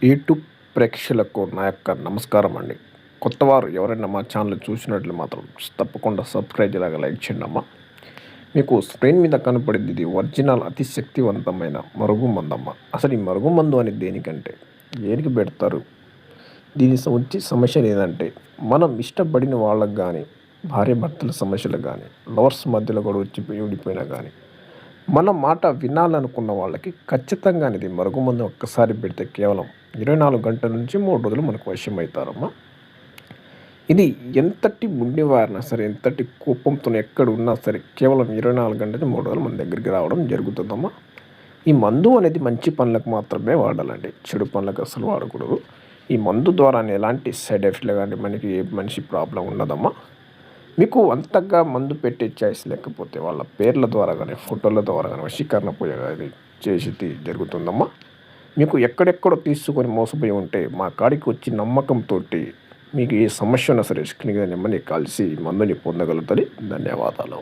YouTube ప్రేక్షకులకు నా యొక్క నమస్కారం అండి. కొత్తవారు ఎవరైనా మా ఛానల్ చూసినట్లు మాత్రం తప్పకుండా సబ్స్క్రైబ్ ఇలాగ లైక్ చేయండి అమ్మ. మీకు స్క్రీన్ మీద కనపడింది ఇది ఒరిజినల్ అతి శక్తివంతమైన మరుగుమందమ్మ. అసలు ఈ మరుగుమందు అనేది దేనికంటే దేనికి పెడతారు? దీని వచ్చే సమస్యలు ఏదంటే మనం ఇష్టపడిన వాళ్ళకి కానీ భార్యాభర్తల సమస్యలు కానీ లవర్స్ మధ్యలో కూడా వచ్చి ఉండిపోయినా కానీ మన మాట వినాలనుకున్న వాళ్ళకి ఖచ్చితంగా ఇది మరుగుమందు ఒక్కసారి పెడితే కేవలం 24 గంటల నుంచి 3 రోజులు మనకు వశం అవుతారమ్మా. ఇది ఎంతటి ముండివారినా సరే, ఎంతటి కోపంతో ఎక్కడ ఉన్నా సరే కేవలం 24 గంటల 3 రోజులు మన దగ్గరికి రావడం జరుగుతుందమ్మా. ఈ మందు అనేది మంచి పనులకు మాత్రమే వాడాలండి, చెడు పనులకు అసలు వాడకూడదు. ఈ మందు ద్వారా ఎలాంటి సైడ్ ఎఫెక్ట్లు కానీ మనకి ఏ మనిషి ప్రాబ్లం ఉండదమ్మా. మీకు అంతగా మందు పెట్టే చాయిస్ లేకపోతే వాళ్ళ పేర్ల ద్వారా కానీ ఫోటోల ద్వారా కానీ వశీకరణ పూజ కానీ చేసి జరుగుతుందమ్మా. మీకు ఎక్కడెక్కడో తీసుకొని మోసపోయి ఉంటే మా కాడికి వచ్చి నమ్మకంతో మీకు ఏ సమస్య ఉన్నా సరే స్క్రీన్ నెమ్మని కలిసి మందుని పొందగలుగుతుంది. ధన్యవాదాలు.